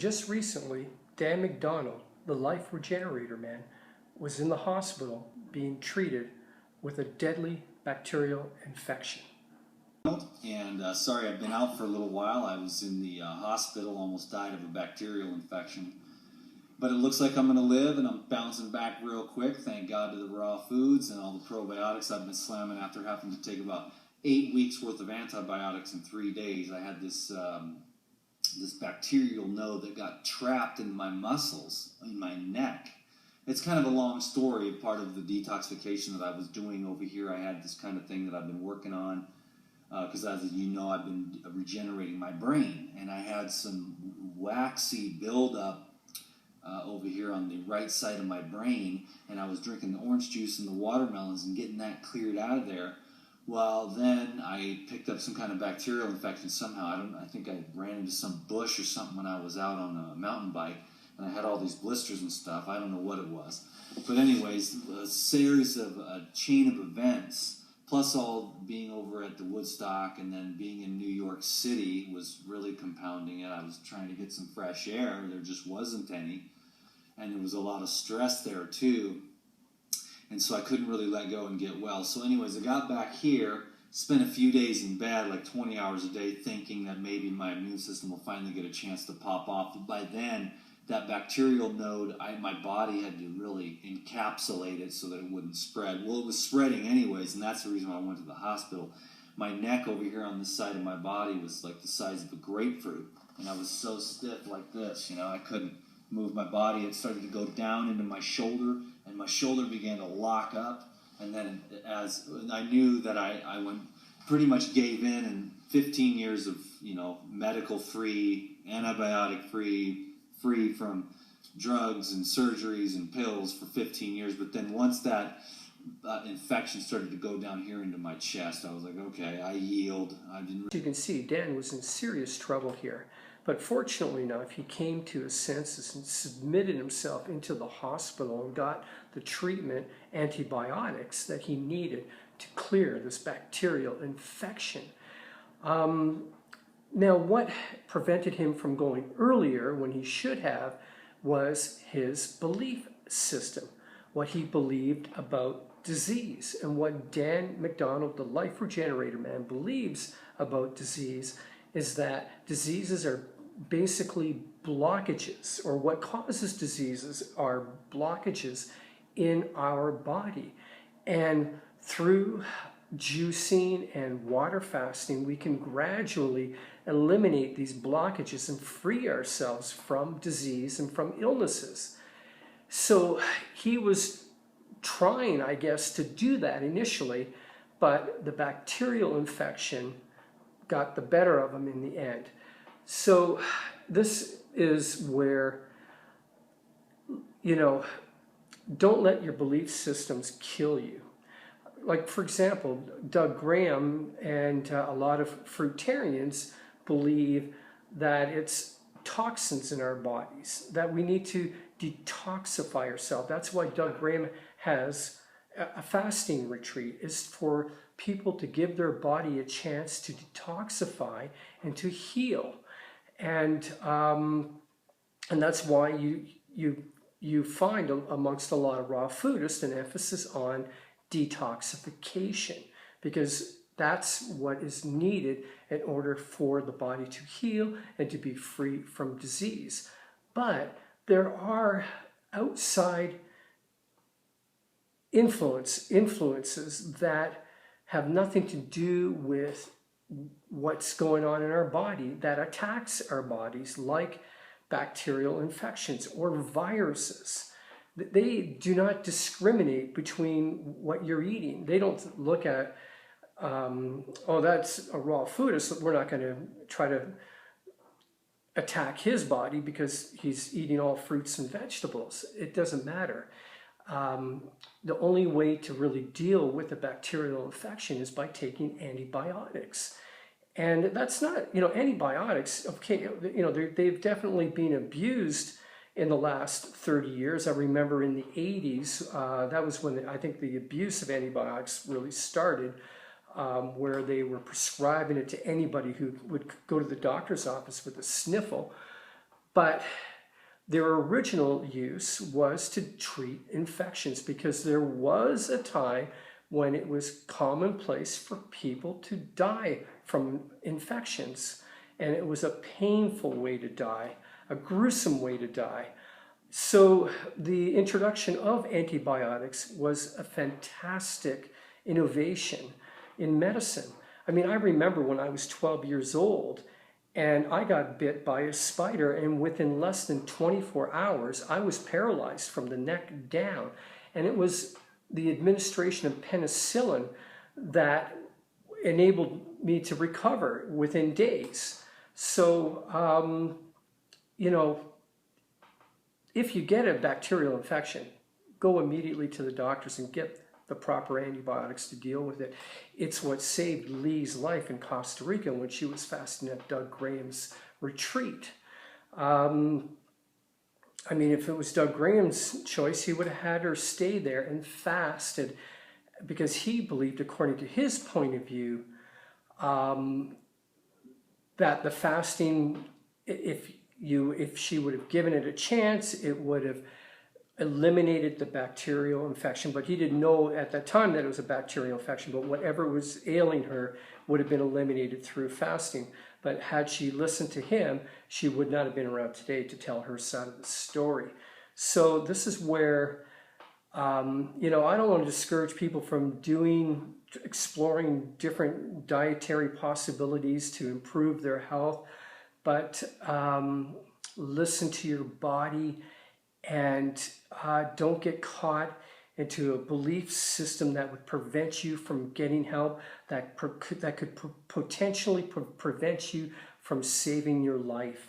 Just recently, Dan McDonald, the life regenerator man, was in the hospital being treated with a deadly bacterial infection. And sorry, I've been out for a little while. I was in the hospital, almost died of a bacterial infection. But it looks like I'm going to live, and I'm bouncing back real quick, thank God to the raw foods and all the probiotics I've been slamming after having to take about 8 weeks worth of antibiotics in 3 days. I had this bacterial node that got trapped in my muscles, in my neck. It's kind of a long story, part of the detoxification that I was doing over here. I had this kind of thing that I've been working on because, as you know, I've been regenerating my brain, and I had some waxy buildup over here on the right side of my brain, and I was drinking the orange juice and the watermelons and getting that cleared out of there. Well, then I picked up some kind of bacterial infection somehow. I think I ran into some bush or something when I was out on a mountain bike, and I had all these blisters and stuff. I don't know what it was. But anyways, a series of a chain of events, plus all being over at the Woodstock and then being in New York City was really compounding it. I was trying to get some fresh air. There just wasn't any. And there was a lot of stress there too. And so I couldn't really let go and get well. So anyways, I got back here, spent a few days in bed, like 20 hours a day, thinking that maybe my immune system will finally get a chance to pop off. But by then, that bacterial node, my body had to really encapsulate it so that it wouldn't spread. Well, it was spreading anyways, and that's the reason why I went to the hospital. My neck over here on this side of my body was like the size of a grapefruit. And I was so stiff like this, I couldn't move my body. It started to go down into my shoulder, and my shoulder began to lock up. And then as I knew that I went, pretty much gave in, and 15 years of, medical-free, antibiotic-free, free from drugs and surgeries and pills for 15 years. But then once that infection started to go down here into my chest, I was like, okay, I yield. As you can see, Dan was in serious trouble here. But fortunately enough, he came to his senses and submitted himself into the hospital and got the treatment, antibiotics, that he needed to clear this bacterial infection. Now, what prevented him from going earlier when he should have was his belief system, what he believed about disease. And what Dan McDonald, the life regenerator man, believes about disease is that diseases are basically blockages, or what causes diseases are blockages in our body. And through juicing and water fasting, we can gradually eliminate these blockages and free ourselves from disease and from illnesses. So he was trying, I guess, to do that initially, but the bacterial infection got the better of him in the end. So this is where, don't let your belief systems kill you. Like, for example, Doug Graham and a lot of fruitarians believe that it's toxins in our bodies, that we need to detoxify ourselves. That's why Doug Graham has a fasting retreat, is for people to give their body a chance to detoxify and to heal. And that's why you find amongst a lot of raw foodists an emphasis on detoxification, because that's what is needed in order for the body to heal and to be free from disease. But there are outside influences that have nothing to do with what's going on in our body that attacks our bodies, like bacterial infections or viruses. They do not discriminate between what you're eating. They don't look at, oh, that's a raw food, so we're not going to try to attack his body because he's eating all fruits and vegetables. It doesn't matter. The only way to really deal with a bacterial infection is by taking antibiotics. And that's not, antibiotics, okay, they've definitely been abused in the last 30 years. I remember in the 80s, that was when I think the abuse of antibiotics really started, where they were prescribing it to anybody who would go to the doctor's office with a sniffle. But their original use was to treat infections, because there was a time when it was commonplace for people to die from infections. And it was a painful way to die, a gruesome way to die. So the introduction of antibiotics was a fantastic innovation in medicine. I mean, I remember when I was 12 years old and I got bit by a spider, and within less than 24 hours, I was paralyzed from the neck down. And it was the administration of penicillin that enabled me to recover within days. So, you know, if you get a bacterial infection, go immediately to the doctors and get the proper antibiotics to deal with it. It's what saved Lee's life in Costa Rica when she was fasting at Doug Graham's retreat. I mean, if it was Doug Graham's choice, he would have had her stay there and fast, and because he believed, according to his point of view, that the fasting, if she would have given it a chance, it would have eliminated the bacterial infection. But he didn't know at that time that it was a bacterial infection, but whatever was ailing her would have been eliminated through fasting. But had she listened to him, she would not have been around today to tell her side of the story. So this is where, you know, I don't want to discourage people from exploring different dietary possibilities to improve their health, but listen to your body, and don't get caught into a belief system that would prevent you from getting help, that could potentially prevent you from saving your life.